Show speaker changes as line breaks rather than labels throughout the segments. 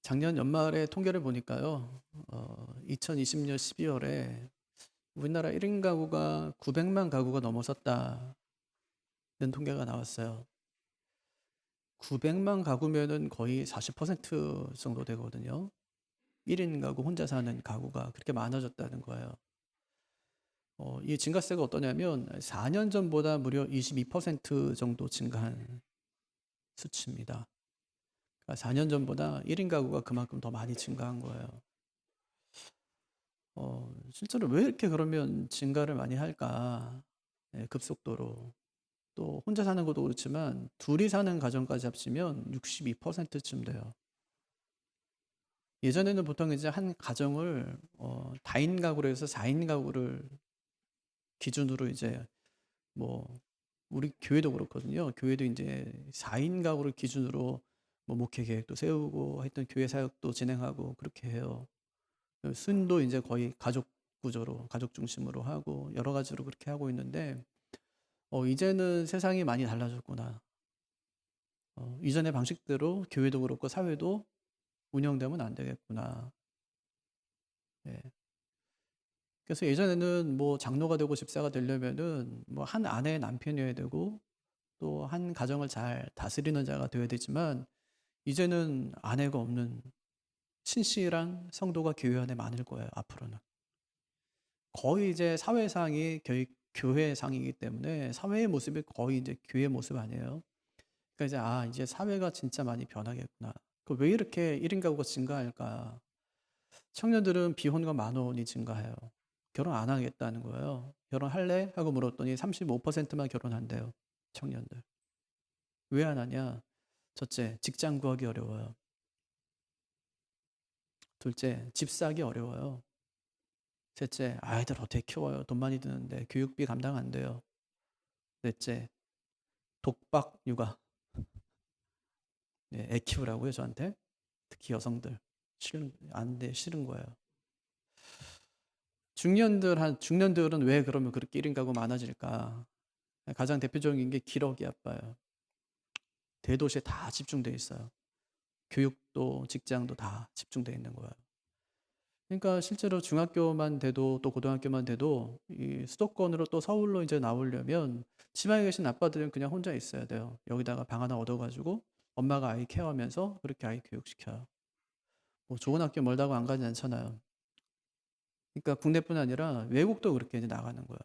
작년 연말에 통계를 보니까요. 2020년 12월에 우리나라 1인 가구가 900만 가구가 넘어섰다는 통계가 나왔어요. 900만 가구면은 거의 40% 정도 되거든요. 1인 가구 혼자 사는 가구가 그렇게 많아졌다는 거예요. 이 증가세가 어떠냐면 4년 전보다 무려 22% 정도 증가한 수치입니다. 그러니까 4년 전보다 1인 가구가 그만큼 더 많이 증가한 거예요. 실제로 왜 이렇게 그러면 증가를 많이 할까? 예, 급속도로. 또 혼자 사는 것도 그렇지만 둘이 사는 가정까지 합치면 62%쯤 돼요. 예전에는 보통 이제 한 가정을 다인 가구로 해서 4인 가구를 기준으로 이제 뭐 우리 교회도 그렇거든요. 교회도 이제 4인 가구를 기준으로 뭐 목회 계획도 세우고 하여튼 교회 사역도 진행하고 그렇게 해요. 순도 이제 거의 가족 구조로 가족 중심으로 하고 여러 가지로 그렇게 하고 있는데 이제는 세상이 많이 달라졌구나. 이전의 방식대로 교회도 그렇고 사회도 운영되면 안 되겠구나. 예. 그래서 예전에는 뭐 장로가 되고 집사가 되려면은 뭐 한 아내의 남편이어야 되고 또 한 가정을 잘 다스리는 자가 되어야 되지만 이제는 아내가 없는 신실한 성도가 교회 안에 많을 거예요, 앞으로는. 거의 이제 사회상이 교회상이기 때문에 사회의 모습이 거의 이제 교회 모습 아니에요. 그러니까 이제 이제 사회가 진짜 많이 변하겠구나. 그 왜 이렇게 1인 가구가 증가할까? 청년들은 비혼과 만혼이 증가해요. 결혼 안 하겠다는 거예요. 결혼할래? 하고 물었더니 35%만 결혼한대요. 청년들. 왜 안 하냐? 첫째, 직장 구하기 어려워요. 둘째, 집 사기 어려워요. 셋째, 아이들 어떻게 키워요? 돈 많이 드는데 교육비 감당 안 돼요. 넷째, 독박 육아. 네, 애 키우라고요, 저한테? 특히 여성들. 안 돼, 싫은 거예요. 중년들은 왜 그러면 그렇게 1인 가구 많아질까? 가장 대표적인 게 기러기 아빠예요. 대도시에 다 집중돼 있어요. 교육도 직장도 다 집중돼 있는 거예요. 그러니까 실제로 중학교만 돼도 또 고등학교만 돼도 이 수도권으로 또 서울로 이제 나오려면 지방에 계신 아빠들은 그냥 혼자 있어야 돼요. 여기다가 방 하나 얻어가지고 엄마가 아이 케어하면서 그렇게 아이 교육시켜요. 뭐 좋은 학교 멀다고 안 가지 않잖아요. 그러니까 국내뿐 아니라 외국도 그렇게 이제 나가는 거예요.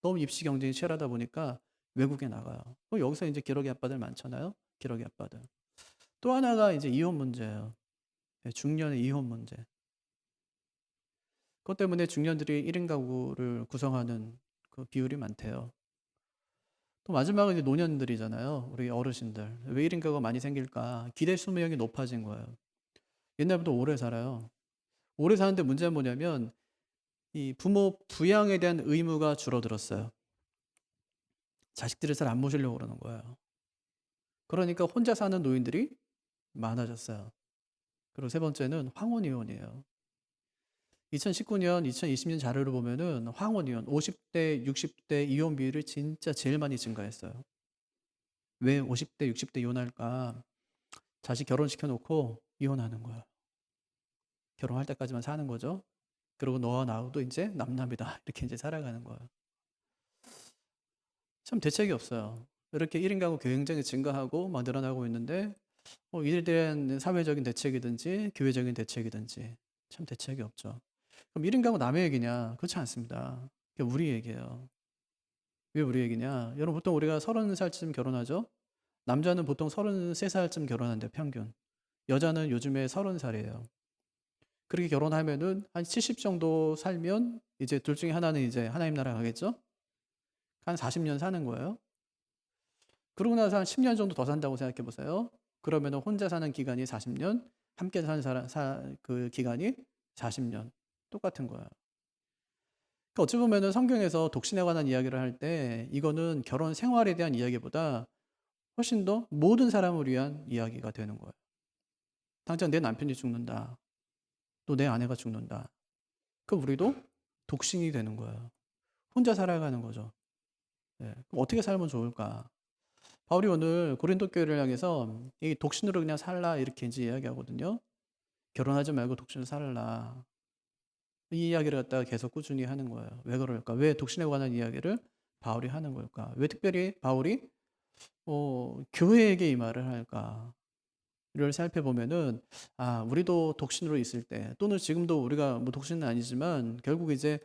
너무 입시 경쟁이 치열하다 보니까 외국에 나가요. 그럼 여기서 이제 기러기 아빠들 많잖아요. 기러기 아빠들. 또 하나가 이제 이혼 문제예요. 예, 중년의 이혼 문제. 그것 때문에 중년들이 1인 가구를 구성하는 그 비율이 많대요. 또 마지막은 이제 노년들이잖아요. 우리 어르신들. 왜 1인 가구가 많이 생길까? 기대 수명이 높아진 거예요. 옛날보다 오래 살아요. 오래 사는데 문제는 뭐냐면 이 부모 부양에 대한 의무가 줄어들었어요. 자식들을 잘 안 모시려고 그러는 거예요. 그러니까 혼자 사는 노인들이 많아졌어요. 그리고 세 번째는 황혼이혼이에요. 2019년, 2020년 자료를 보면은 황혼이혼, 50대, 60대 이혼 비율이 진짜 제일 많이 증가했어요. 왜 50대, 60대 이혼할까? 자식 결혼시켜 놓고 이혼하는 거예요. 결혼할 때까지만 사는 거죠. 그리고 너와 나도 이제 남남이다. 이렇게 이제 살아가는 거예요. 참 대책이 없어요. 이렇게 1인 가구 굉장히 증가하고 막 늘어나고 있는데 이에 대한 사회적인 대책이든지 교회적인 대책이든지 참 대책이 없죠. 그럼 1인 가구 남의 얘기냐? 그렇지 않습니다. 그게 우리 얘기예요. 왜 우리 얘기냐? 여러분 보통 우리가 30살쯤 결혼하죠? 남자는 보통 33살쯤 결혼한대요, 평균. 여자는 요즘에 30살이에요. 그렇게 결혼하면은 한 70 정도 살면 이제 둘 중에 하나는 이제 하나님 나라 가겠죠? 한 40년 사는 거예요. 그러고 나서 한 10년 정도 더 산다고 생각해 보세요. 그러면은 혼자 사는 기간이 40년, 함께 사는 그 기간이 40년. 똑같은 거예요. 그러니까 어찌 보면은 성경에서 독신에 관한 이야기를 할 때 이거는 결혼 생활에 대한 이야기보다 훨씬 더 모든 사람을 위한 이야기가 되는 거예요. 당장 내 남편이 죽는다. 또 내 아내가 죽는다. 그럼 우리도 독신이 되는 거예요. 혼자 살아가는 거죠. 예. 그럼 어떻게 살면 좋을까? 바울이 오늘 고린도 교회를 향해서 이 독신으로 그냥 살라 이렇게 이제 이야기하거든요. 결혼하지 말고 독신으로 살라. 이 이야기를 갖다가 계속 꾸준히 하는 거예요. 왜 그럴까? 왜 독신에 관한 이야기를 바울이 하는 걸까? 왜 특별히 바울이 교회에게 이 말을 할까? 를 살펴보면은 우리도 독신으로 있을 때 또는 지금도 우리가 뭐 독신은 아니지만 결국 이제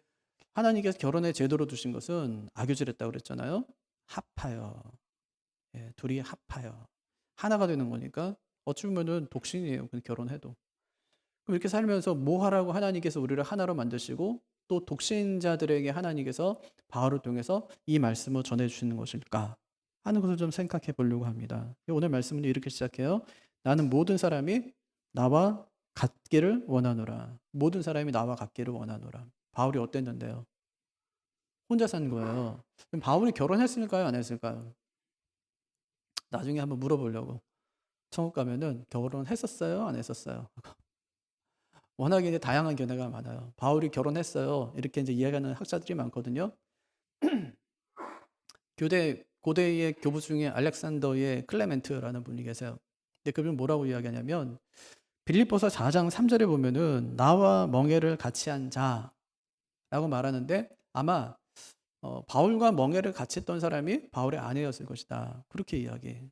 하나님께서 결혼의 제도로 두신 것은 아교질했다고 그랬잖아요. 합하여. 예, 둘이 합하여. 하나가 되는 거니까 어찌 보면은 독신이에요. 결혼해도. 그럼 이렇게 살면서 뭐 하라고 하나님께서 우리를 하나로 만드시고 또 독신자들에게 하나님께서 바울을 통해서 이 말씀을 전해 주시는 것일까 하는 것을 좀 생각해 보려고 합니다. 오늘 말씀은 이렇게 시작해요. 나는 모든 사람이 나와 같기를 원하노라. 모든 사람이 나와 같기를 원하노라. 바울이 어땠는데요? 혼자 산 거예요. 그럼 바울이 결혼했을까요? 안 했을까요? 나중에 한번 물어보려고. 천국 가면은 결혼했었어요? 안 했었어요? 워낙에 이제 다양한 견해가 많아요. 바울이 결혼했어요. 이렇게 이제 이야기하는 학자들이 많거든요. 고대의 교부 중에 알렉산더의 클레멘트라는 분이 계세요. 근데 그분 뭐라고 이야기하냐면 빌립보서 4장 3절에 보면은 나와 멍에를 같이 한 자라고 말하는데 아마 바울과 멍에를 같이 했던 사람이 바울의 아내였을 것이다. 그렇게 이야기해요.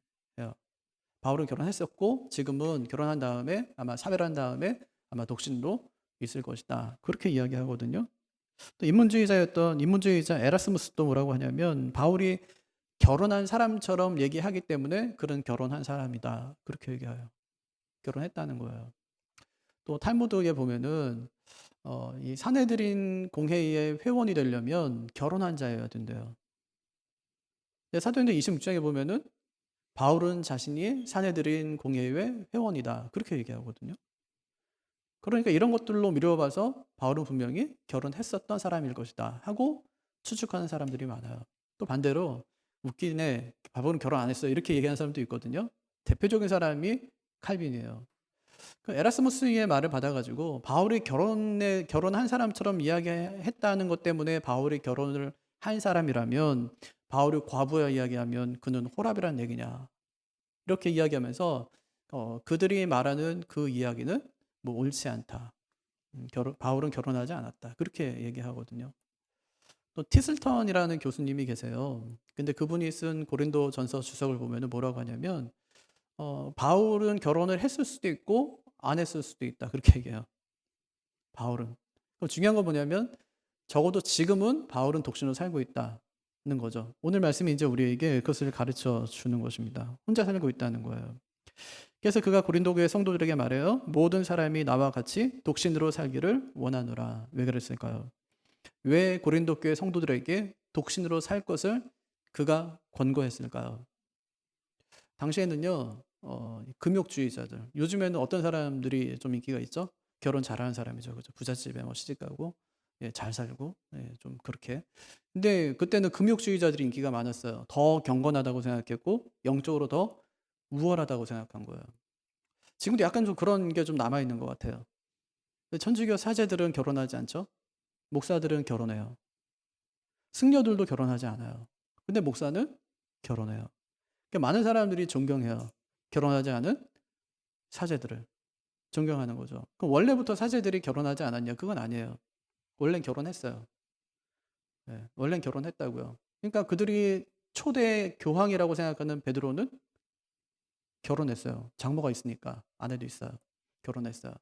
바울은 결혼했었고 지금은 결혼한 다음에 아마 사별한 다음에 아마 독신으로 있을 것이다. 그렇게 이야기하거든요. 또 인문주의자 에라스무스도 뭐라고 하냐면 바울이 결혼한 사람처럼 얘기하기 때문에 그런 결혼한 사람이다. 그렇게 얘기해요. 결혼했다는 거예요. 또 탈무드에 보면은 이 사내들인 공회의 회원이 되려면 결혼한 자여야 된대요. 사도행전 26장에 보면은 바울은 자신이 사내들인 공회의 회원이다. 그렇게 얘기하거든요. 그러니까 이런 것들로 미뤄봐서 바울은 분명히 결혼했었던 사람일 것이다 하고 추측하는 사람들이 많아요. 또 반대로 웃기네. 바울은 결혼 안 했어요. 이렇게 얘기하는 사람도 있거든요. 대표적인 사람이 칼빈이에요. 그 에라스무스의 말을 받아가지고 바울이 결혼한 사람처럼 이야기했다는 것 때문에 바울이 결혼을 한 사람이라면 바울이 과부야 이야기하면 그는 호랍이라는 얘기냐. 이렇게 이야기하면서 그들이 말하는 그 이야기는 뭐 옳지 않다. 바울은 결혼하지 않았다. 그렇게 얘기하거든요. 또 티슬턴이라는 교수님이 계세요. 근데 그분이 쓴 고린도 전서 주석을 보면 뭐라고 하냐면 바울은 결혼을 했을 수도 있고 안 했을 수도 있다. 그렇게 얘기해요. 바울은. 그럼 중요한 건 뭐냐면 적어도 지금은 바울은 독신으로 살고 있다는 거죠. 오늘 말씀이 이제 우리에게 그것을 가르쳐 주는 것입니다. 혼자 살고 있다는 거예요. 그래서 그가 고린도 교회 성도들에게 말해요. 모든 사람이 나와 같이 독신으로 살기를 원하노라. 왜 그랬을까요? 왜 고린도 교회 성도들에게 독신으로 살 것을 그가 권고했을까요? 당시에는요, 금욕주의자들. 요즘에는 어떤 사람들이 좀 인기가 있죠? 결혼 잘하는 사람이죠. 그죠? 부잣집에 뭐 시집가고, 예, 잘 살고, 예, 좀 그렇게. 근데 그때는 금욕주의자들이 인기가 많았어요. 더 경건하다고 생각했고, 영적으로 더 우월하다고 생각한 거예요. 지금도 약간 좀 그런 게 좀 남아있는 것 같아요. 천주교 사제들은 결혼하지 않죠? 목사들은 결혼해요. 승려들도 결혼하지 않아요. 근데 목사는 결혼해요. 그러니까 많은 사람들이 존경해요. 결혼하지 않은 사제들을 존경하는 거죠. 그럼 원래부터 사제들이 결혼하지 않았냐? 그건 아니에요. 원래는 결혼했어요. 네, 원래는 결혼했다고요. 그러니까 그들이 초대 교황이라고 생각하는 베드로는 결혼했어요. 장모가 있으니까 아내도 있어요. 결혼했어요.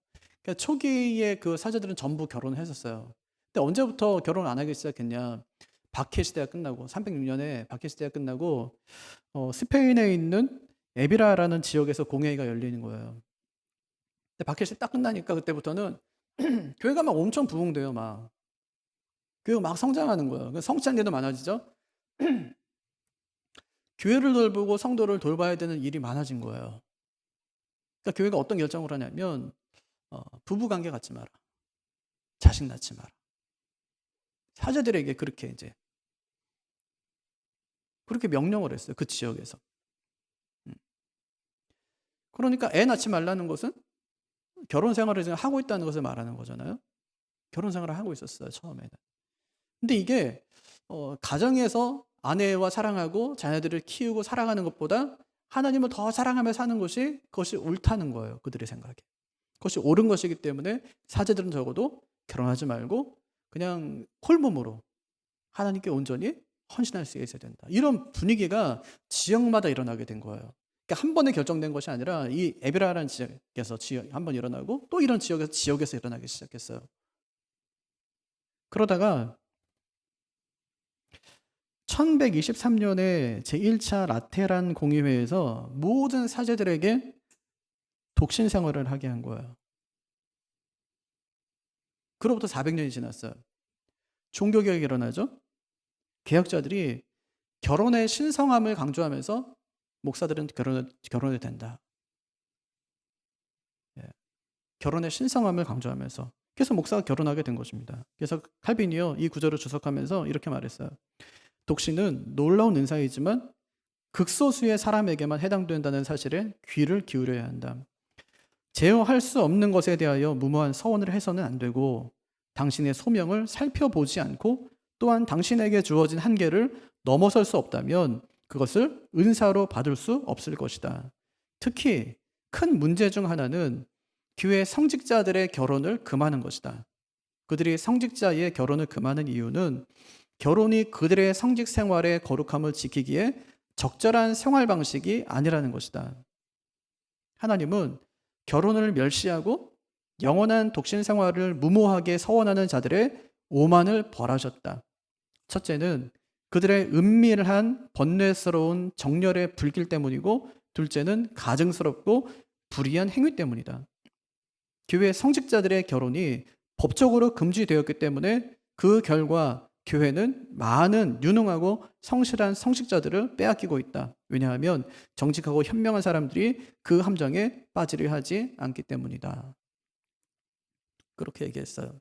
그러니까 초기에 그 사제들은 전부 결혼했었어요. 근데 언제부터 결혼 안 하기 시작했냐? 박해 시대가 끝나고 306년에 박해 시대가 끝나고 스페인에 있는 에비라라는 지역에서 공회가 열리는 거예요. 근데 박해 시대 딱 끝나니까 그때부터는 교회가 막 엄청 부흥돼요. 막 교회가 막 성장하는 거예요. 성찬례도 많아지죠. 교회를 돌보고 성도를 돌봐야 되는 일이 많아진 거예요. 그러니까 교회가 어떤 결정을 하냐면 부부 관계 갖지 마라. 자식 낳지 마라. 사제들에게 그렇게 이제 그렇게 명령을 했어요. 그 지역에서. 그러니까 애 낳지 말라는 것은 결혼 생활을 지금 하고 있다는 것을 말하는 거잖아요. 결혼 생활을 하고 있었어요, 처음에는. 근데 이게 가정에서 아내와 사랑하고 자녀들을 키우고 사랑하는 것보다 하나님을 더 사랑하며 사는 것이 그것이 옳다는 거예요. 그들의 생각에. 그것이 옳은 것이기 때문에 사제들은 적어도 결혼하지 말고 그냥 홀몸으로 하나님께 온전히 헌신할 수 있어야 된다. 이런 분위기가 지역마다 일어나게 된 거예요. 그러니까 한 번에 결정된 것이 아니라 이 에베라라는 지역에서 한 번 일어나고 또 이런 지역에서 일어나기 시작했어요. 그러다가 1123년에 제1차 라테란 공의회에서 모든 사제들에게 독신 생활을 하게 한 거예요. 그로부터 400년이 지났어요. 종교개혁이 일어나죠. 개혁자들이 결혼의 신성함을 강조하면서 목사들은 결혼해도 된다. 예. 결혼의 신성함을 강조하면서 그래서 목사가 결혼하게 된 것입니다. 그래서 칼빈이요 이 구절을 주석하면서 이렇게 말했어요. 독신은 놀라운 은사이지만 극소수의 사람에게만 해당된다는 사실에 귀를 기울여야 한다. 제어할 수 없는 것에 대하여 무모한 서원을 해서는 안 되고 당신의 소명을 살펴보지 않고 또한 당신에게 주어진 한계를 넘어설 수 없다면 그것을 은사로 받을 수 없을 것이다. 특히 큰 문제 중 하나는 교회 성직자들의 결혼을 금하는 것이다. 그들이 성직자의 결혼을 금하는 이유는 결혼이 그들의 성직 생활의 거룩함을 지키기에 적절한 생활 방식이 아니라는 것이다. 하나님은 결혼을 멸시하고 영원한 독신 생활을 무모하게 서원하는 자들의 오만을 벌하셨다. 첫째는 그들의 은밀한 번뇌스러운 정열의 불길 때문이고 둘째는 가증스럽고 불의한 행위 때문이다. 교회 성직자들의 결혼이 법적으로 금지되었기 때문에 그 결과 교회는 많은 유능하고 성실한 성직자들을 빼앗기고 있다. 왜냐하면 정직하고 현명한 사람들이 그 함정에 빠지려 하지 않기 때문이다. 그렇게 얘기했어요.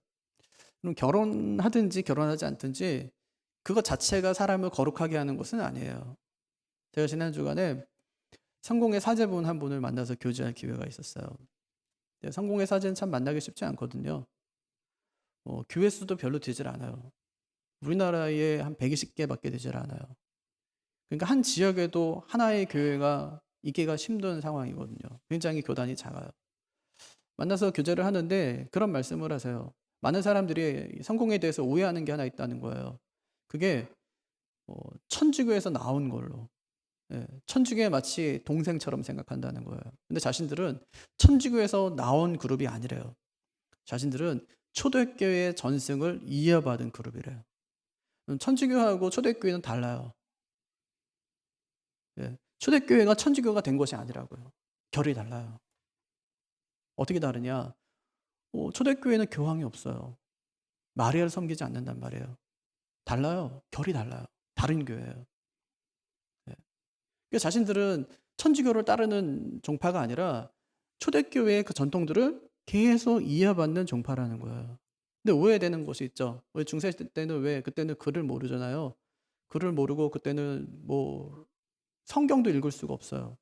그럼 결혼하든지 결혼하지 않든지 그것 자체가 사람을 거룩하게 하는 것은 아니에요. 제가 지난 주간에 성공의 사제분 한 분을 만나서 교제할 기회가 있었어요. 성공의 사제는 참 만나기 쉽지 않거든요. 교회 수도 별로 되질 않아요. 우리나라에 한 120개밖에 되질 않아요. 그러니까 한 지역에도 하나의 교회가 있기가 힘든 상황이거든요. 굉장히 교단이 작아요. 만나서 교제를 하는데 그런 말씀을 하세요. 많은 사람들이 성공에 대해서 오해하는 게 하나 있다는 거예요. 그게 천주교에서 나온 걸로. 예, 천주교에 마치 동생처럼 생각한다는 거예요. 근데 자신들은 천주교에서 나온 그룹이 아니래요. 자신들은 초대교회의 전승을 이어받은 그룹이래요. 천주교하고 초대교회는 달라요. 예, 초대교회가 천주교가 된 것이 아니라고요. 결이 달라요. 어떻게 다르냐? 초대교회는 교황이 없어요. 마리아를 섬기지 않는단 말이에요. 달라요. 결이 달라요. 다른 교회예요. 예. 그래서 자신들은 천주교를 따르는 종파가 아니라 초대교회의 그 전통들을 계속 이어받는 종파라는 거예요. 근데 오해되는 것이 있죠. 왜 중세시대 때는 왜 그때는 글을 모르잖아요. 글을 모르고 그때는 뭐 성경도 읽을 수가 없어요.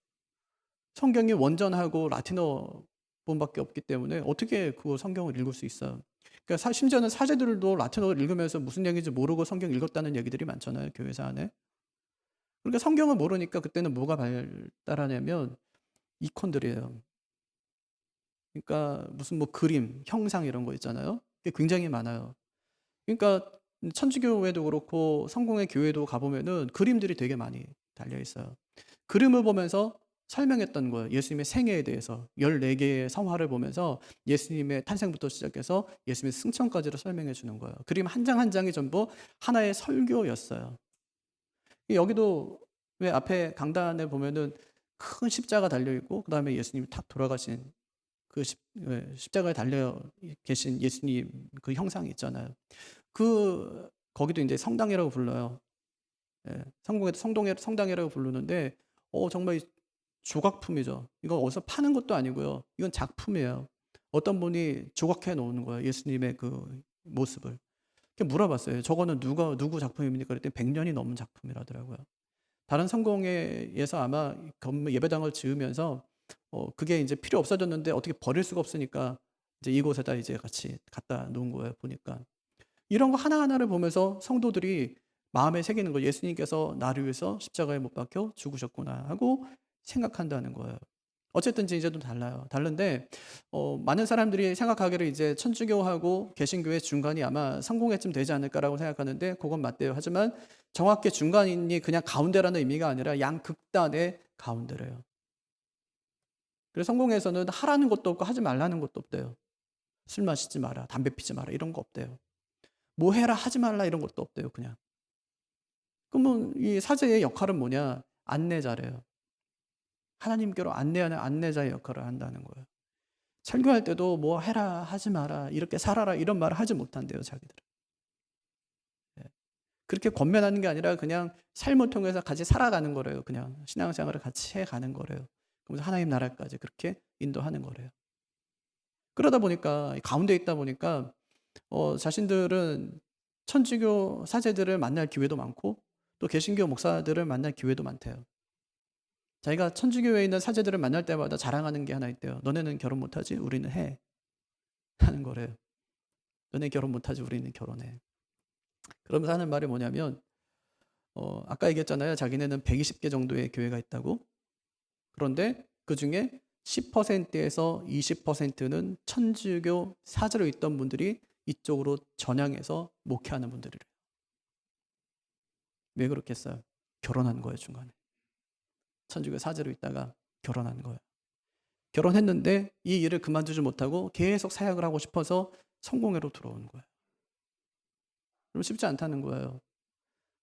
성경이 원전하고 라틴어 본밖에 없기 때문에 어떻게 그 성경을 읽을 수 있어요. 그러니까 심지어는 사제들도 라틴어를 읽으면서 무슨 얘기인지 모르고 성경 읽었다는 얘기들이 많잖아요. 교회사 안에. 그러니까 성경을 모르니까 그때는 뭐가 발달하냐면 이콘들이에요. 그러니까 무슨 뭐 그림, 형상 이런 거 있잖아요. 그게 굉장히 많아요. 그러니까 천주교회도 그렇고 성공의 교회도 가보면은 그림들이 되게 많이 달려 있어요. 그림을 보면서 설명했던 거예요. 예수님의 생애에 대해서 14개의 성화를 보면서 예수님의 탄생부터 시작해서 예수님의 승천까지를 설명해 주는 거예요. 그림 한 장 한 장이 전부 하나의 설교였어요. 여기도 왜 앞에 강단에 보면은 큰 십자가 달려 있고 그다음에 예수님이 탁 돌아가신 그 십자가에 달려 계신 예수님 그 형상이 있잖아요. 거기도 이제 성당이라고 불러요. 예, 성공에도 성당이라고 부르는데 정말 조각품이죠. 이거 어디서 파는 것도 아니고요. 이건 작품이에요. 어떤 분이 조각해 놓는 거예요. 예수님의 그 모습을. 물어봤어요. 저거는 누구 작품입니까? 그랬더니 100년이 넘은 작품이라더라고요. 다른 성공회에서 아마 예배당을 지으면서 그게 이제 필요 없어졌는데 어떻게 버릴 수가 없으니까 이제 이곳에다 이제 같이 갖다 놓은 거예요. 보니까 이런 거 하나하나를 보면서 성도들이 마음에 새기는 거예요. 예수님께서 나를 위해서 십자가에 못 박혀 죽으셨구나 하고 생각한다는 거예요. 어쨌든지 이제 좀 달라요. 다른데 많은 사람들이 생각하기를 이제 천주교하고 개신교의 중간이 아마 성공회쯤 되지 않을까라고 생각하는데 그건 맞대요. 하지만 정확히 중간이 그냥 가운데라는 의미가 아니라 양극단의 가운데래요. 그래서 성공회에서는 하라는 것도 없고 하지 말라는 것도 없대요. 술 마시지 마라, 담배 피지 마라 이런 거 없대요. 뭐 해라 하지 말라 이런 것도 없대요. 그냥. 그러면 이 사제의 역할은 뭐냐? 안내자래요. 하나님께로 안내하는 안내자의 역할을 한다는 거예요. 설교할 때도 뭐 해라 하지 마라 이렇게 살아라 이런 말을 하지 못한대요. 자기들은. 예. 그렇게 권면하는 게 아니라 그냥 삶을 통해서 같이 살아가는 거래요. 그냥 신앙생활을 같이 해가는 거래요. 그러면서 하나님 나라까지 그렇게 인도하는 거래요. 그러다 보니까 가운데 있다 보니까 자신들은 천주교 사제들을 만날 기회도 많고 또 개신교 목사들을 만날 기회도 많대요. 자기가 천주교에 있는 사제들을 만날 때마다 자랑하는 게 하나 있대요. 너네는 결혼 못하지? 우리는 해. 하는 거래요. 너네 결혼 못하지? 우리는 결혼해. 그러면서 하는 말이 뭐냐면 아까 얘기했잖아요. 자기네는 120개 정도의 교회가 있다고. 그런데 그중에 10%에서 20%는 천주교 사제로 있던 분들이 이쪽으로 전향해서 목회하는 분들이래요. 왜 그렇겠어요? 결혼한 거예요, 중간에. 천주교 사제로 있다가 결혼한 거예요. 결혼했는데 이 일을 그만두지 못하고 계속 사역을 하고 싶어서 성공회로 들어온 거예요. 그럼 쉽지 않다는 거예요.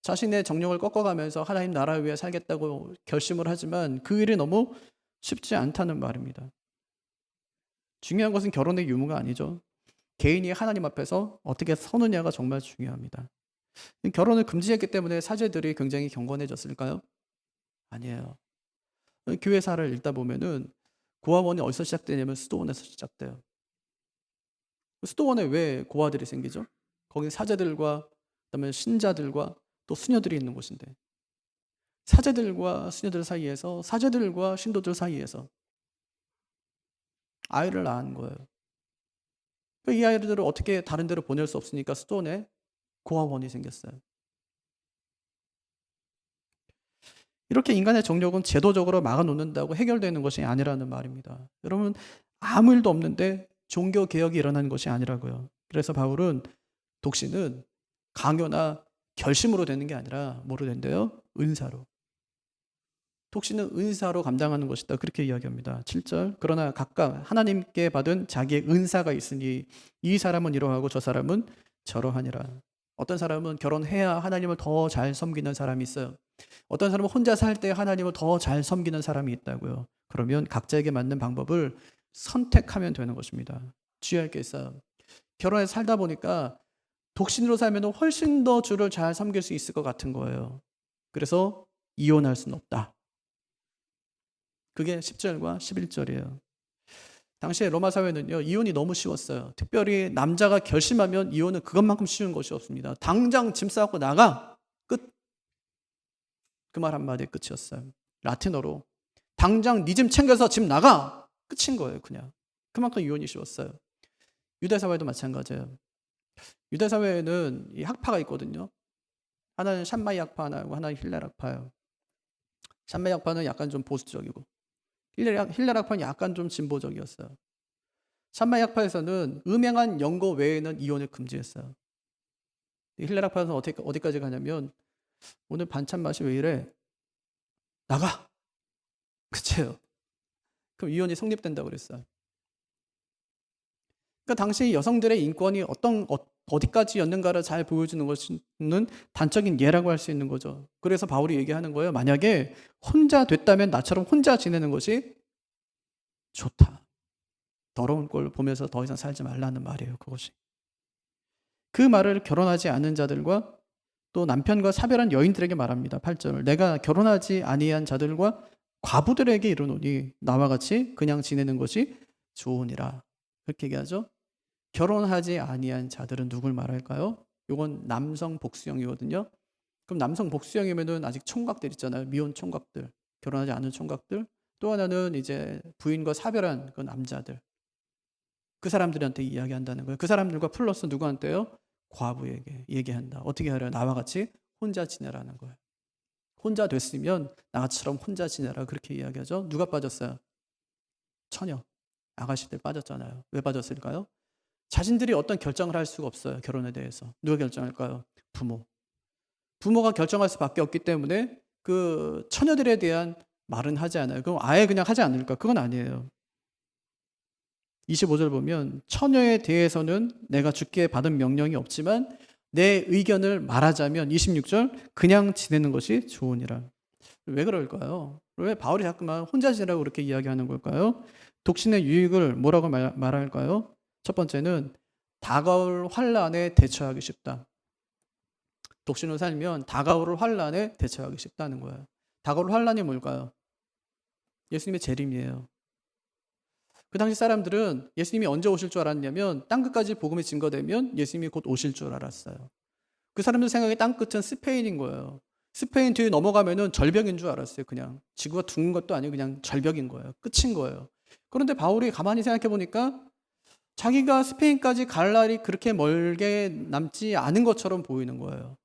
자신의 정령을 꺾어가면서 하나님 나라를 위해 살겠다고 결심을 하지만 그 일이 너무 쉽지 않다는 말입니다. 중요한 것은 결혼의 유무가 아니죠. 개인이 하나님 앞에서 어떻게 서느냐가 정말 중요합니다. 결혼을 금지했기 때문에 사제들이 굉장히 경건해졌을까요? 아니에요. 교회사를 읽다 보면은 고아원이 어디서 시작되냐면 수도원에서 시작돼요. 수도원에 왜 고아들이 생기죠? 거기 사제들과 그다음에 신자들과 또 수녀들이 있는 곳인데 사제들과 수녀들 사이에서 사제들과 신도들 사이에서 아이를 낳은 거예요. 이 아이들을 어떻게 다른 데로 보낼 수 없으니까 수도원에 고아원이 생겼어요. 이렇게 인간의 정력은 제도적으로 막아놓는다고 해결되는 것이 아니라는 말입니다. 여러분 아무 일도 없는데 종교개혁이 일어나는 것이 아니라고요. 그래서 바울은 독신은 강요나 결심으로 되는 게 아니라 뭐로 된대요? 은사로. 독신은 은사로 감당하는 것이다. 그렇게 이야기합니다. 7절. 그러나 각각 하나님께 받은 자기의 은사가 있으니 이 사람은 이러하고 저 사람은 저러하니라. 어떤 사람은 결혼해야 하나님을 더 잘 섬기는 사람이 있어요. 어떤 사람은 혼자 살 때 하나님을 더 잘 섬기는 사람이 있다고요. 그러면 각자에게 맞는 방법을 선택하면 되는 것입니다. 주의할 게 있어요. 결혼해서 살다 보니까 독신으로 살면 훨씬 더 주를 잘 섬길 수 있을 것 같은 거예요. 그래서 이혼할 수는 없다. 그게 10절과 11절이에요. 당시에 로마 사회는요, 이혼이 너무 쉬웠어요. 특별히 남자가 결심하면 이혼은 그것만큼 쉬운 것이 없습니다. 당장 짐 싸고 나가! 끝! 그 말 한마디에 끝이었어요. 라틴어로 당장 네 짐 챙겨서 집 나가! 끝인 거예요, 그냥. 그만큼 이혼이 쉬웠어요. 유대사회도 마찬가지예요. 유대사회에는 이 학파가 있거든요. 하나는 샴마이 학파고 하나는 힐렐 학파예요. 샴마이 학파는 약간 좀 보수적이고 힐렐 학파는 약간 좀 진보적이었어요. 샴마이 학파에서는 음행한 영거 외에는 이혼을 금지했어요. 힐렐 학파에서는 어디까지 가냐면 오늘 반찬 맛이 왜 이래? 나가! 그치요? 그럼 이혼이 성립된다고 그랬어요. 그러니까 당시 여성들의 인권이 어디까지였는가를 잘 보여주는 것은 단적인 예라고 할 수 있는 거죠. 그래서 바울이 얘기하는 거예요. 만약에 혼자 됐다면 나처럼 혼자 지내는 것이 좋다. 더러운 꼴 보면서 더 이상 살지 말라는 말이에요. 그것이. 그 말을 결혼하지 않은 자들과 또 남편과 사별한 여인들에게 말합니다. 8절. 내가 결혼하지 아니한 자들과 과부들에게 이르노니 나와 같이 그냥 지내는 것이 좋으니라. 그렇게 얘기하죠. 결혼하지 아니한 자들은 누굴 말할까요? 이건 남성 복수형이거든요. 그럼 남성 복수형이면은 아직 총각들 있잖아요. 미혼 총각들, 결혼하지 않은 총각들. 또 하나는 이제 부인과 사별한 그 남자들. 그 사람들한테 이야기한다는 거예요. 그 사람들과 플러스 누구한테요? 과부에게 얘기한다. 어떻게 하려? 나와 같이 혼자 지내라는 거예요. 혼자 됐으면 나처럼 혼자 지내라 그렇게 이야기하죠. 누가 빠졌어요? 처녀, 아가씨들 빠졌잖아요. 왜 빠졌을까요? 자신들이 어떤 결정을 할 수가 없어요. 결혼에 대해서. 누가 결정할까요? 부모. 부모가 결정할 수밖에 없기 때문에 그 처녀들에 대한 말은 하지 않아요. 그럼 아예 그냥 하지 않을까? 그건 아니에요. 25절 보면 처녀에 대해서는 내가 주께 받은 명령이 없지만 내 의견을 말하자면 26절 그냥 지내는 것이 좋으니라. 왜 그럴까요? 왜 바울이 자꾸만 혼자 지내라고 그렇게 이야기하는 걸까요? 독신의 유익을 뭐라고 말할까요? 첫 번째는 다가올 환란에 대처하기 쉽다. 독신으로 살면 다가올 환란에 대처하기 쉽다는 거예요. 다가올 환란이 뭘까요? 예수님의 재림이에요. 그 당시 사람들은 예수님이 언제 오실 줄 알았냐면 땅끝까지 복음이 증거되면 예수님이 곧 오실 줄 알았어요. 그 사람들 생각에 땅끝은 스페인인 거예요. 스페인 뒤에 넘어가면은 절벽인 줄 알았어요. 그냥 지구가 둥근 것도 아니고 그냥 절벽인 거예요. 끝인 거예요. 그런데 바울이 가만히 생각해 보니까 자기가 스페인까지 갈 날이 그렇게 멀게 남지 않은 것처럼 보이는 거예요.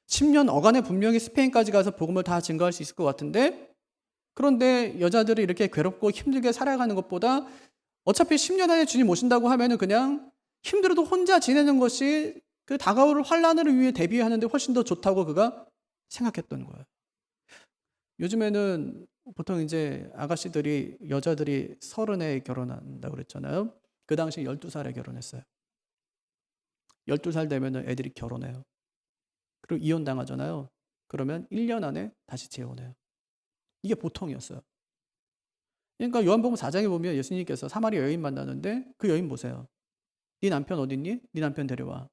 10년 어간에 분명히 스페인까지 가서 복음을 다 증거할 수 있을 것 같은데, 그런데 여자들이 이렇게 괴롭고 힘들게 살아가는 것보다 어차피 10년 안에 주님 오신다고 하면은 그냥 힘들어도 혼자 지내는 것이 그 다가올 환란을 위해 대비하는데 훨씬 더 좋다고 그가 생각했던 거예요. 요즘에는 보통 이제 아가씨들이, 여자들이 30에 결혼한다고 그랬잖아요. 그 당시 12살에 결혼했어요. 12살 되면 애들이 결혼해요. 그리고 이혼당하잖아요. 그러면 1년 안에 다시 재혼해요. 이게 보통이었어요. 그러니까 요한복음 4장에 보면 예수님께서 사마리아 여인 만나는데 그 여인 보세요. 네 남편 어딨니? 네 남편 데려와.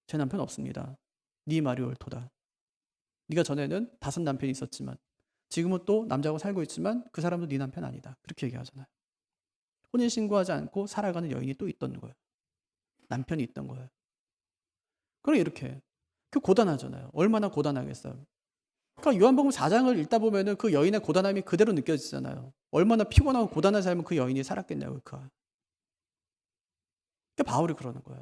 제 남편 없습니다. 네 말이 옳도다. 네가 전에는 5 남편이 있었지만 지금은 또 남자하고 살고 있지만 그 사람도 네 남편 아니다. 그렇게 얘기하잖아요. 혼인신고하지 않고 살아가는 여인이 또 있던 거예요. 남편이 있던 거예요. 그럼 이렇게 그 고단하잖아요. 얼마나 고단하겠어요. 그러니까 요한복음 4장을 읽다 보면은 그 여인의 고단함이 그대로 느껴지잖아요. 얼마나 피곤하고 고단한 삶을 그 여인이 살았겠냐고요. 그러니까 바울이 그러는 거예요.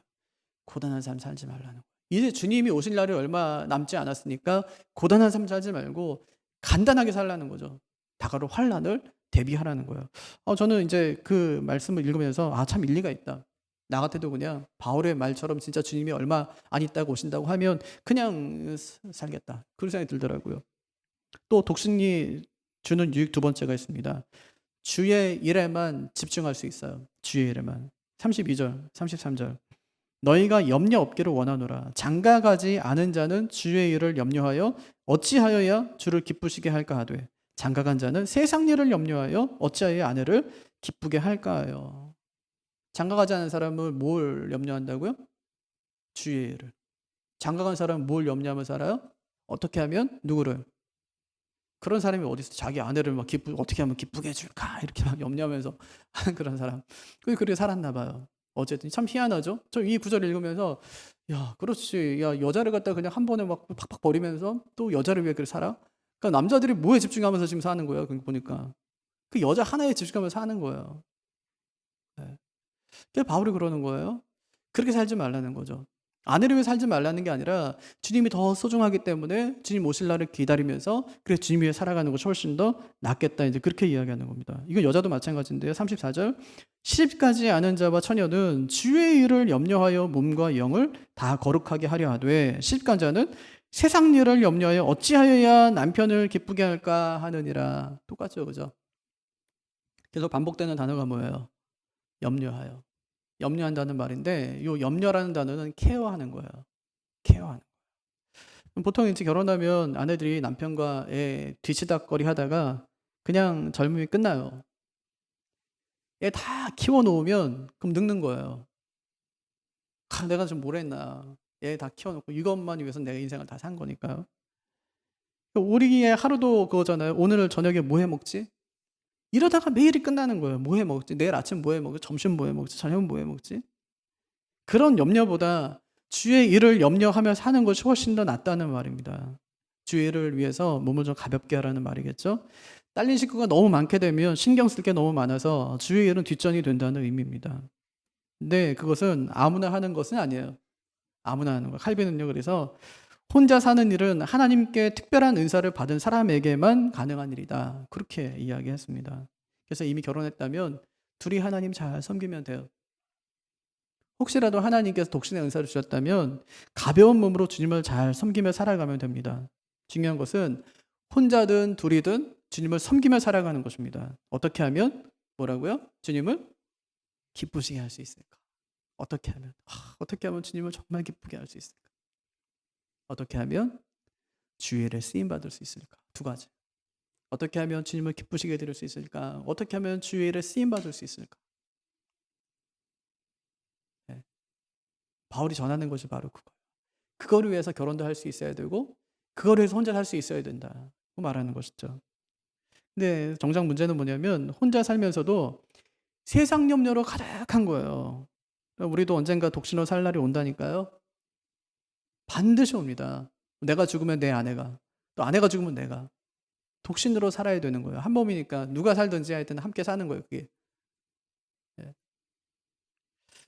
고단한 삶 살지 말라는 거예요. 이제 주님이 오실 날이 얼마 남지 않았으니까 고단한 삶 살지 말고 간단하게 살라는 거죠. 다가올 환란을 대비하라는 거예요. 저는 이제 그 말씀을 읽으면서 참 일리가 있다. 나 같아도 그냥 바울의 말처럼 진짜 주님이 얼마 안 있다고 오신다고 하면 그냥 살겠다. 그런 생각이 들더라고요. 또 독신이 주는 유익 두 번째가 있습니다. 주의 일에만 집중할 수 있어요. 주의 일에만. 32절, 33절. 너희가 염려 없기를 원하노라. 장가가지 않은 자는 주의 일을 염려하여 어찌하여야 주를 기쁘시게 할까 하되 장가간 자는 세상 일을 염려하여 어찌하여 아내를 기쁘게 할까 하여. 장가가지 않은 사람은 뭘 염려한다고요? 주의 일을. 장가간 사람은 뭘 염려하며 살아요? 어떻게 하면 누구를? 그런 사람이 어디 있어? 자기 아내를 막 어떻게 하면 기쁘게 해줄까? 이렇게 막 염려하면서 하는 그런 사람. 그렇게 살았나 봐요. 어쨌든 참 희한하죠? 저 이 구절 읽으면서, 야, 그렇지. 야, 여자를 갖다 그냥 한 번에 막 팍팍 버리면서 또 여자를 위해 그렇게 살아? 그러니까 남자들이 뭐에 집중하면서 지금 사는 거예요? 보니까. 그 여자 하나에 집중하면서 사는 거예요. 네. 그래서 바울이 그러는 거예요. 그렇게 살지 말라는 거죠. 아내를 위해 살지 말라는 게 아니라 주님이 더 소중하기 때문에 주님 오실 날을 기다리면서 그래 주님 위해 살아가는 것이 훨씬 더 낫겠다. 이제 그렇게 이야기하는 겁니다. 이건 여자도 마찬가지인데요. 34절. 시집가지 않은 자와 처녀는 주의 일을 염려하여 몸과 영을 다 거룩하게 하려 하되 시집간 자는 세상 일을 염려하여 어찌하여야 남편을 기쁘게 할까 하느니라. 똑같죠. 그죠? 계속 반복되는 단어가 뭐예요? 염려하여. 염려한다는 말인데 이 염려라는 단어는 케어하는 거예요. 케어하는 거예요. 보통 이제 결혼하면 아내들이 남편과 애 뒤치다꺼리 하다가 그냥 젊음이 끝나요. 애 다 키워놓으면 그럼 늙는 거예요. 내가 좀 뭘 했나. 애 다 키워놓고 이것만 위해서 내 인생을 다 산 거니까요. 우리의 하루도 그거잖아요. 오늘 저녁에 뭐 해 먹지? 이러다가 매일이 끝나는 거예요. 뭐 해 먹지? 내일 아침 뭐 해 먹지? 점심 뭐 해 먹지? 저녁 뭐 해 먹지? 그런 염려보다 주의 일을 염려하며 사는 것이 훨씬 더 낫다는 말입니다. 주의 일을 위해서 몸을 좀 가볍게 하라는 말이겠죠. 딸린 식구가 너무 많게 되면 신경 쓸 게 너무 많아서 주의 일은 뒷전이 된다는 의미입니다. 근데 그것은 아무나 하는 것은 아니에요. 아무나 하는 거예요. 칼빈은요. 그래서 혼자 사는 일은 하나님께 특별한 은사를 받은 사람에게만 가능한 일이다. 그렇게 이야기했습니다. 그래서 이미 결혼했다면 둘이 하나님 잘 섬기면 돼요. 혹시라도 하나님께서 독신의 은사를 주셨다면 가벼운 몸으로 주님을 잘 섬기며 살아가면 됩니다. 중요한 것은 혼자든 둘이든 주님을 섬기며 살아가는 것입니다. 어떻게 하면 뭐라고요? 주님을 기쁘시게 할 수 있을까? 어떻게 하면 주님을 정말 기쁘게 할 수 있을까? 어떻게 하면 주의를 쓰임 받을 수 있을까? 두 가지. 어떻게 하면 주님을 기쁘시게 드릴 수 있을까? 어떻게 하면 주의를 쓰임 받을 수 있을까? 네. 바울이 전하는 것이 바로 그거예요. 그거를 위해서 결혼도 할 수 있어야 되고 그거를 위해서 혼자 살 수 있어야 된다고 말하는 것이죠. 근데 정작 문제는 뭐냐면 혼자 살면서도 세상 염려로 가득한 거예요. 우리도 언젠가 독신으로 살 날이 온다니까요. 반드시 옵니다. 내가 죽으면 내 아내가, 또 아내가 죽으면 내가. 독신으로 살아야 되는 거예요. 한 몸이니까 누가 살든지 하여튼 함께 사는 거예요, 그게. 예.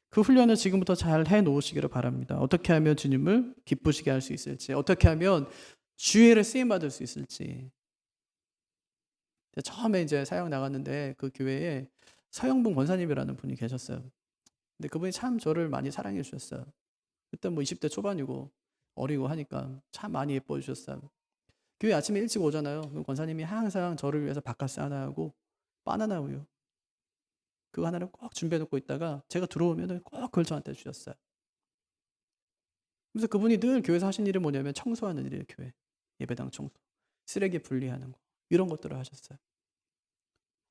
그 훈련을 지금부터 잘 해 놓으시기를 바랍니다. 어떻게 하면 주님을 기쁘시게 할 수 있을지, 어떻게 하면 주의를 쓰임 받을 수 있을지. 처음에 이제 사역 나갔는데 그 교회에 서영봉 권사님이라는 분이 계셨어요. 근데 그분이 참 저를 많이 사랑해 주셨어요. 그때 뭐 20대 초반이고 어리고 하니까 참 많이 예뻐해 주셨어요. 교회 아침에 일찍 오잖아요. 그럼 권사님이 항상 저를 위해서 바카스 하나하고 바나나 우유 그거 하나를 꼭 준비해 놓고 있다가 제가 들어오면은 꼭 그걸 저한테 주셨어요. 그래서 그분이 늘 교회에서 하신 일이 뭐냐면 청소하는 일이에요. 교회 예배당 청소, 쓰레기 분리하는 거 이런 것들을 하셨어요.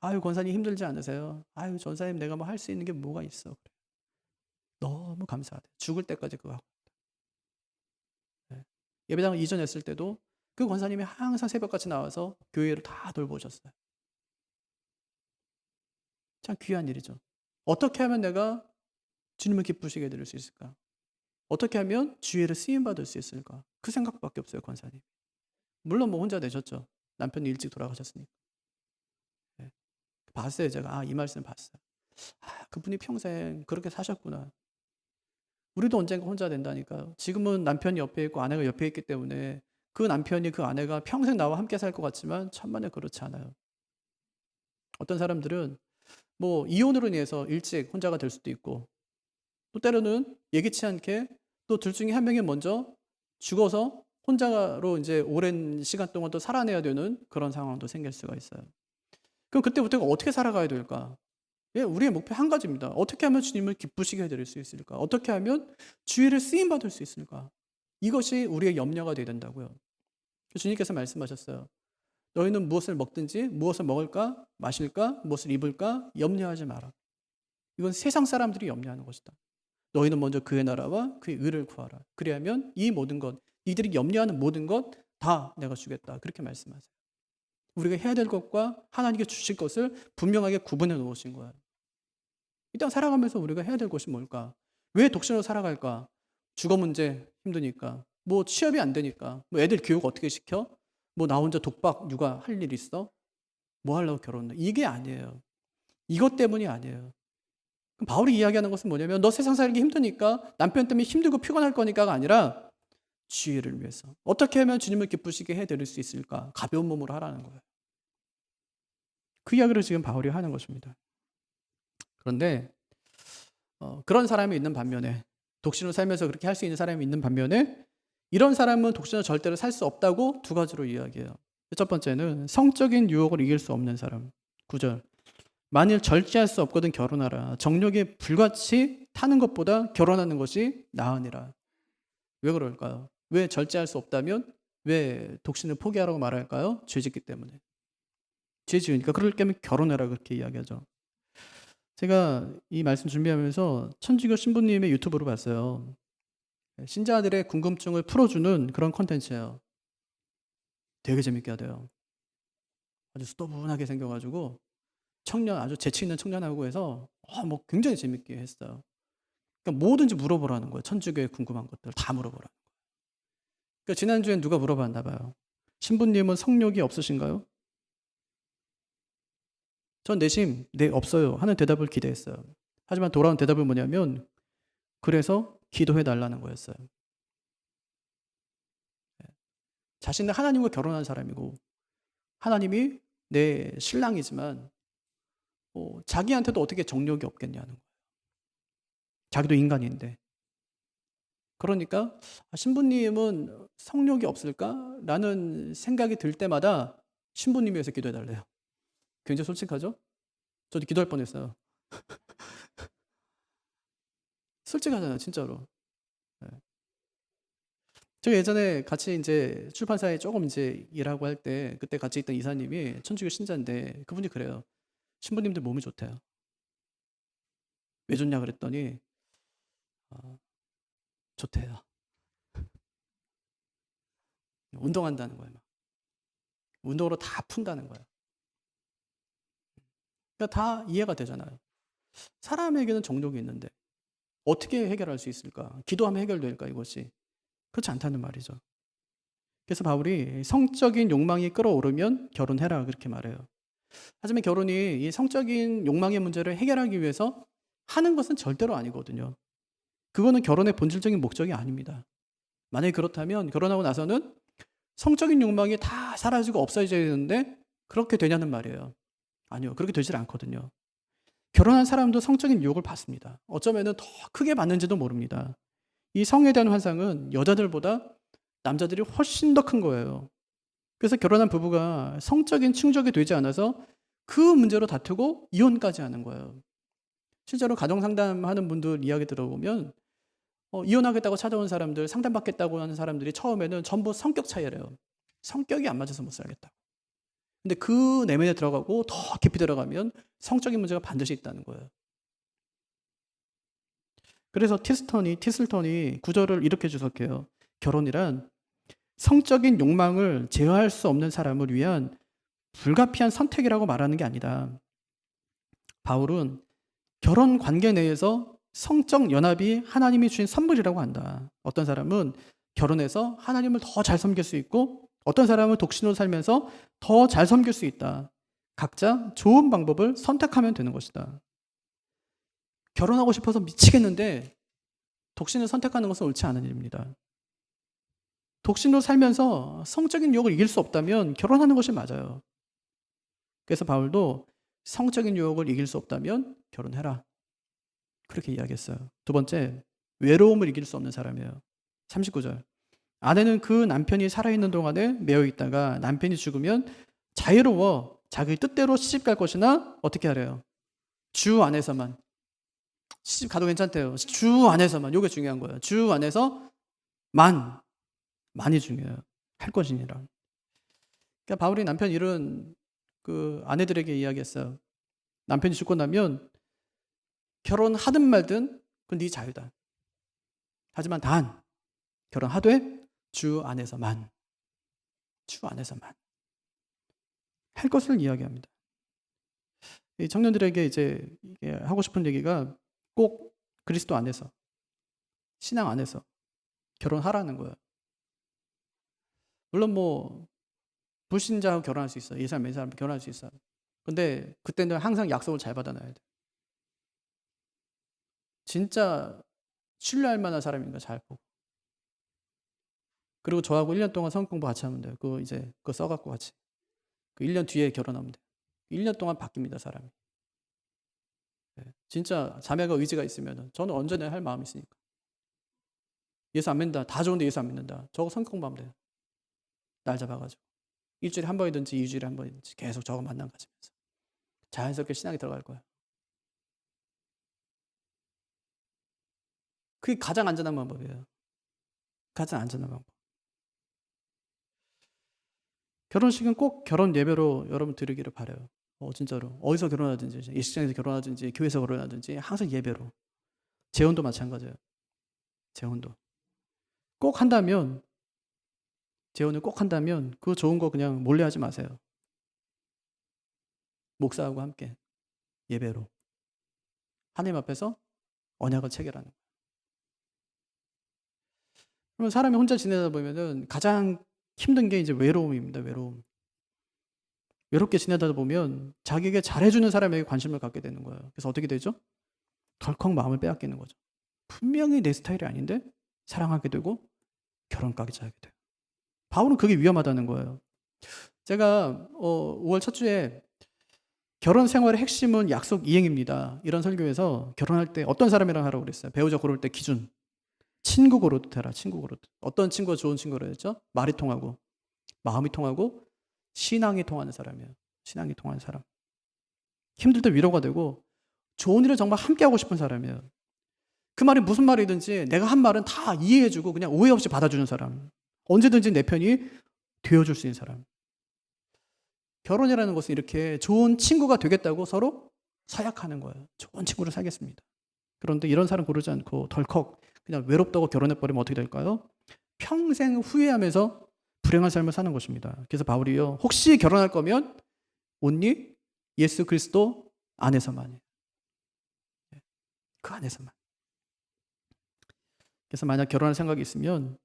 아유 권사님 힘들지 않으세요? 아유 전사님 내가 뭐 할 수 있는 게 뭐가 있어? 그래. 너무 감사하대. 죽을 때까지 그거 하고. 네. 예배당을 이전했을 때도 그 권사님이 항상 새벽같이 나와서 교회를 다 돌보셨어요. 참 귀한 일이죠. 어떻게 하면 내가 주님을 기쁘시게 드릴 수 있을까? 어떻게 하면 주의를 쓰임 받을 수 있을까? 그 생각밖에 없어요, 권사님. 물론 뭐 혼자 되셨죠. 남편이 일찍 돌아가셨으니까. 네. 봤어요, 제가. 이 말씀 봤어요. 그분이 평생 그렇게 사셨구나. 우리도 언젠가 혼자 된다니까요. 지금은 남편이 옆에 있고 아내가 옆에 있기 때문에 그 남편이 그 아내가 평생 나와 함께 살 것 같지만 천만에 그렇지 않아요. 어떤 사람들은 뭐 이혼으로 인해서 일찍 혼자가 될 수도 있고 또 때로는 예기치 않게 또 둘 중에 한 명이 먼저 죽어서 혼자로 이제 오랜 시간 동안 또 살아내야 되는 그런 상황도 생길 수가 있어요. 그럼 그때부터 어떻게 살아가야 될까? 예, 우리의 목표 한 가지입니다. 어떻게 하면 주님을 기쁘시게 해드릴 수 있을까? 어떻게 하면 주의를 쓰임 받을 수 있을까? 이것이 우리의 염려가 되어야 된다고요. 주님께서 말씀하셨어요. 너희는 무엇을 먹든지 무엇을 먹을까 마실까 무엇을 입을까 염려하지 마라. 이건 세상 사람들이 염려하는 것이다. 너희는 먼저 그의 나라와 그의 의를 구하라. 그리하면 이 모든 것, 이들이 염려하는 모든 것 다 내가 주겠다. 그렇게 말씀하세요. 우리가 해야 될 것과 하나님께 주실 것을 분명하게 구분해 놓으신 거예요. 이 땅 살아가면서 우리가 해야 될 것이 뭘까? 왜 독신으로 살아갈까? 주거 문제 힘드니까. 뭐 취업이 안 되니까. 뭐 애들 교육 어떻게 시켜? 뭐 나 혼자 독박 육아 할 일 있어? 뭐 하려고 결혼해? 이게 아니에요. 이것 때문이 아니에요. 그럼 바울이 이야기하는 것은 뭐냐면 너 세상 살기 힘드니까 남편 때문에 힘들고 피곤할 거니까가 아니라 주의를 위해서 어떻게 하면 주님을 기쁘시게 해드릴 수 있을까? 가벼운 몸으로 하라는 거예요. 그 이야기를 지금 바울이 하는 것입니다. 그런데 그런 사람이 있는 반면에 독신으로 살면서 그렇게 할 수 있는 사람이 있는 반면에 이런 사람은 독신으로 절대로 살 수 없다고 두 가지로 이야기해요. 첫 번째는 성적인 유혹을 이길 수 없는 사람. 9절. 만일 절제할 수 없거든 결혼하라. 정욕에 불같이 타는 것보다 결혼하는 것이 나으니라. 왜 그럴까요? 왜 절제할 수 없다면 왜 독신을 포기하라고 말할까요? 죄 짓기 때문에. 죄 지으니까 그럴 거면 결혼해라 그렇게 이야기하죠. 제가 이 말씀 준비하면서 천주교 신부님의 유튜브로 봤어요. 신자들의 궁금증을 풀어주는 그런 콘텐츠예요. 되게 재밌게 하대요. 아주 수도분하게 생겨가지고 청년 아주 재치 있는 청년하고 해서 뭐 굉장히 재밌게 했어요. 그러니까 뭐든지 물어보라는 거예요. 천주교에 궁금한 것들 다 물어보라. 그러니까 지난주엔 누가 물어봤나 봐요. 신부님은 성욕이 없으신가요? 전 내심 네 없어요 하는 대답을 기대했어요. 하지만 돌아온 대답은 뭐냐면 그래서 기도해 달라는 거였어요. 자신은 하나님과 결혼한 사람이고 하나님이 내 신랑이지만 자기한테도 어떻게 정욕이 없겠냐는 거예요. 자기도 인간인데. 그러니까 '신부님은 성욕이 없을까?'라는 생각이 들 때마다 신부님 위해서 기도해 달래요. 굉장히 솔직하죠? 저도 기도할 뻔했어요. 솔직하잖아요, 진짜로. 예. 제가 예전에 같이 인제 출판사에 쪼금 인제 일하고 할 때 그때 같이 있던 이사님이 천주교 신자인데 그분이 그래요. "신부님들 몸이 좋대요." "왜 좋냐?" 그랬더니 어 좋대요. 운동한다는 거예요 막. 운동으로 다 푼다는 거예요. 그러니까 다 이해가 되잖아요. 사람에게는 정욕이 있는데 어떻게 해결할 수 있을까? 기도하면 해결될까 이것이? 그렇지 않다는 말이죠. 그래서 바울이 "성적인 욕망이 끌어오르면 결혼해라." 그렇게 말해요. 하지만 결혼이 이 성적인 욕망의 문제를 해결하기 위해서 하는 것은 절대로 아니거든요. 그거는 결혼의 본질적인 목적이 아닙니다. 만약에 그렇다면 결혼하고 나서는 성적인 욕망이 다 사라지고 없어져야 되는데 그렇게 되냐는 말이에요. 아니요. 그렇게 되질 않거든요. 결혼한 사람도 성적인 유혹을 받습니다. 어쩌면은 더 크게 받는지도 모릅니다. 이 성에 대한 환상은 여자들보다 남자들이 훨씬 더 큰 거예요. 그래서 결혼한 부부가 성적인 충족이 되지 않아서 그 문제로 다투고 이혼까지 하는 거예요. 실제로 가정 상담하는 분들 이야기 들어보면 이혼하겠다고 찾아온 사람들, 상담받겠다고 하는 사람들이 처음에는 전부 성격 차이래요. 성격이 안 맞아서 못 살겠다고. 근데 그 내면에 들어가고 더 깊이 들어가면 성적인 문제가 반드시 있다는 거예요. 그래서 티슬턴이 구절을 이렇게 주석해요. 결혼이란 성적인 욕망을 제어할 수 없는 사람을 위한 불가피한 선택이라고 말하는 게 아니다. 바울은 결혼 관계 내에서 성적 연합이 하나님이 주신 선물이라고 한다. 어떤 사람은 결혼해서 하나님을 더 잘 섬길 수 있고 어떤 사람은 독신으로 살면서 더 잘 섬길 수 있다. 각자 좋은 방법을 선택하면 되는 것이다. 결혼하고 싶어서 미치겠는데 독신을 선택하는 것은 옳지 않은 일입니다. 독신으로 살면서 성적인 유혹을 이길 수 없다면 결혼하는 것이 맞아요. 그래서 바울도 성적인 유혹을 이길 수 없다면 결혼해라. 그렇게 이야기했어요. 두 번째, 외로움을 이길 수 없는 사람이에요. 39절. 아내는 그 남편이 살아있는 동안에 매여 있다가 남편이 죽으면 자유로워 자기 뜻대로 시집갈 것이나 어떻게 하래요? 주 안에서만. 시집 가도 괜찮대요. 주 안에서만. 요게 중요한 거예요. 주 안에서만. 많이 중요해요. 할 것이니라. 그러니까 바울이 남편 잃은 그 아내들에게 이야기했어요. 남편이 죽고 나면 결혼하든 말든 그건 네 자유다. 하지만 단 결혼하되 주 안에서만. 주 안에서만. 할 것을 이야기합니다. 이 청년들에게 이제 하고 싶은 얘기가 꼭 그리스도 안에서, 신앙 안에서 결혼하라는 거예요. 물론 뭐 불신자하고 결혼할 수 있어요. 이 사람, 이 사람 결혼할 수 있어요. 근데 그때는 항상 약속을 잘 받아놔야 돼. 진짜 신뢰할 만한 사람인가 잘 보고. 그리고 저하고 1년 동안 성경 공부 같이 하면 돼요. 그거 이제 그거 써갖고 같이. 그 1년 뒤에 결혼하면 돼요. 1년 동안 바뀝니다, 사람이. 네. 진짜 자매가 의지가 있으면 저는 언제나 할 마음이 있으니까. 예수 안 믿는다. 다 좋은데 예수 안 믿는다. 저거 성경 공부하면 돼요. 날 잡아가지고. 일주일에 한 번이든지 2주일에 한 번이든지 계속 저거 만남 가지면서. 자연스럽게 신앙이 들어갈 거야. 그게 가장 안전한 방법이에요. 가장 안전한 방법. 결혼식은 꼭 결혼 예배로 여러분 드리기를 바라요. 진짜로. 어디서 결혼하든지, 예식장에서 결혼하든지, 교회에서 결혼하든지 항상 예배로. 재혼도 마찬가지예요. 재혼도. 꼭 한다면, 재혼을 꼭 한다면 그 좋은 거 그냥 몰래 하지 마세요. 목사하고 함께 예배로. 하나님 앞에서 언약을 체결하는 거예요. 그러면 사람이 혼자 지내다 보면은 가장 힘든 게 이제 외로움입니다. 외로움. 외롭게 지내다 보면 자기에게 잘해주는 사람에게 관심을 갖게 되는 거예요. 그래서 어떻게 되죠? 덜컥 마음을 빼앗기는 거죠. 분명히 내 스타일이 아닌데 사랑하게 되고 결혼까지 하게 돼요. 바울은 그게 위험하다는 거예요. 제가 5월 첫 주에 결혼 생활의 핵심은 약속 이행입니다. 이런 설교에서 결혼할 때 어떤 사람이랑 하라고 그랬어요? 배우자 고를 때 기준. 친구 고르듯 해라. 친구 고르듯. 어떤 친구가 좋은 친구라 했죠? 말이 통하고 마음이 통하고 신앙이 통하는 사람이에요. 신앙이 통하는 사람. 힘들 때 위로가 되고 좋은 일을 정말 함께하고 싶은 사람이에요. 그 말이 무슨 말이든지 내가 한 말은 다 이해해주고 그냥 오해 없이 받아주는 사람. 언제든지 내 편이 되어줄 수 있는 사람. 결혼이라는 것은 이렇게 좋은 친구가 되겠다고 서로 서약하는 거예요. 좋은 친구를 사겠습니다. 그런데 이런 사람 고르지 않고 덜컥 그냥 외롭다고 결혼해버리면 어떻게 될까요? 평생 후회하면서 불행한 삶을 사는 것입니다. 그래서 바울이요, 혹시 결혼할 거면 온리 예수 그리스도 안에서만, 그 안에서만. 그래서 만약 결혼할 생각이 있으면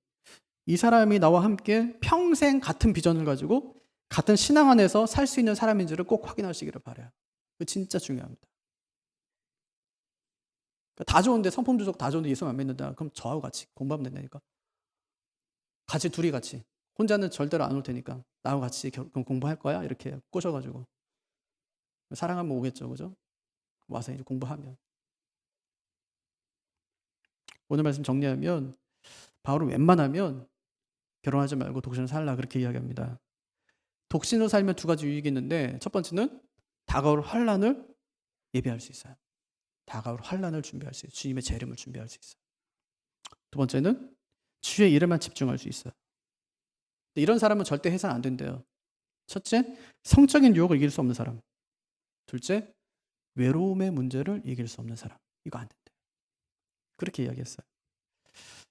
이 사람이 나와 함께 평생 같은 비전을 가지고 같은 신앙 안에서 살 수 있는 사람인지를 꼭 확인하시기를 바라요. 그거 진짜 중요합니다. 그러니까 다 좋은데 성품주석 다 좋은데 예수 안 믿는다. 그럼 저하고 같이 공부하면 된다니까. 같이 둘이 같이. 혼자는 절대로 안 올 테니까 나하고 같이 그럼 공부할 거야? 이렇게 꼬셔가지고 사랑하면 오겠죠, 그죠? 와서 이제 공부하면. 오늘 말씀 정리하면 바울은 웬만하면 결혼하지 말고 독신으로 살라 그렇게 이야기합니다. 독신으로 살면 두 가지 유익이 있는데 첫 번째는 다가올 환란을 예비할 수 있어요. 다가올 환란을 준비할 수 있어요. 주님의 재림을 준비할 수 있어요. 두 번째는 주의 일에만 집중할 수 있어요. 이런 사람은 절대 해서는 안 된대요. 첫째, 성적인 유혹을 이길 수 없는 사람. 둘째, 외로움의 문제를 이길 수 없는 사람. 이거 안 된대요. 그렇게 이야기했어요.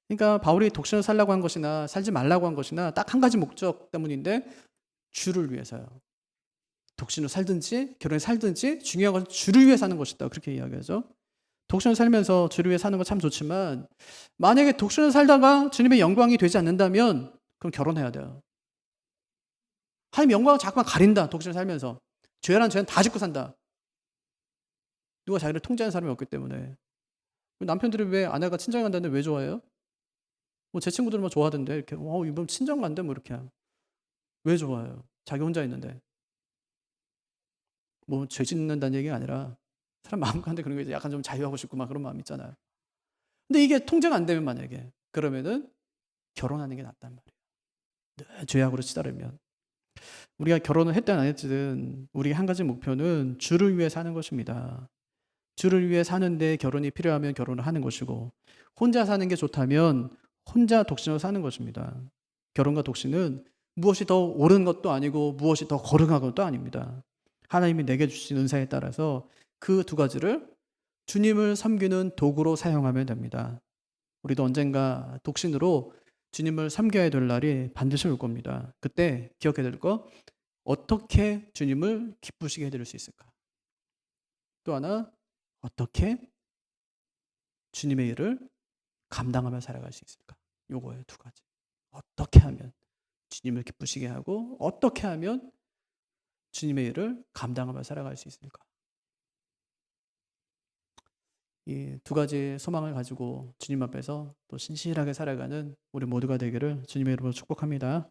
그러니까 바울이 독신을 살라고 한 것이나 살지 말라고 한 것이나 딱 한 가지 목적 때문인데 주를 위해서요. 독신을 살든지 결혼에 살든지 중요한 것은 주를 위해 사는 것이다. 그렇게 이야기하죠. 독신을 살면서 주를 위해 사는 건 참 좋지만 만약에 독신을 살다가 주님의 영광이 되지 않는다면 그럼 결혼해야 돼요. 하나님 영광을 자꾸만 가린다. 독신을 살면서. 죄란 죄는 다 짓고 산다. 누가 자기를 통제하는 사람이 없기 때문에. 남편들이 왜 아내가 친정 간다는데 왜 좋아해요? 뭐 제 친구들은 뭐 좋아하던데 이렇게 이번 친정 간대 뭐 이렇게 왜 좋아해요? 자기 혼자 있는데 뭐 죄 짓는다는 얘기가 아니라 사람 마음 가운데 그런 게 이제 약간 좀 자유하고 싶고 막 그런 마음 있잖아요. 근데 이게 통제가 안 되면 만약에 그러면은 결혼하는 게 낫단 말이에요. 늘 죄악으로 치달으면 우리가 결혼을 했든 안 했든 우리 한 가지 목표는 주를 위해 사는 것입니다. 주를 위해 사는데 결혼이 필요하면 결혼을 하는 것이고 혼자 사는 게 좋다면 혼자 독신으로 사는 것입니다. 결혼과 독신은 무엇이 더 옳은 것도 아니고 무엇이 더 거룩한 것도 아닙니다. 하나님이 내게 주신 은사에 따라서 그 두 가지를 주님을 섬기는 도구로 사용하면 됩니다. 우리도 언젠가 독신으로 주님을 섬겨야 될 날이 반드시 올 겁니다. 그때 기억해야 될 거, 어떻게 주님을 기쁘시게 해드릴 수 있을까? 또 하나, 어떻게 주님의 일을 감당하며 살아갈 수 있을까? 요거예요, 두 가지. 어떻게 하면 주님을 기쁘시게 하고 어떻게 하면 주님의 일을 감당하며 살아갈 수 있을까? 이 두 가지 소망을 가지고 주님 앞에서 또 신실하게 살아가는 우리 모두가 되기를 주님의 이름으로 축복합니다.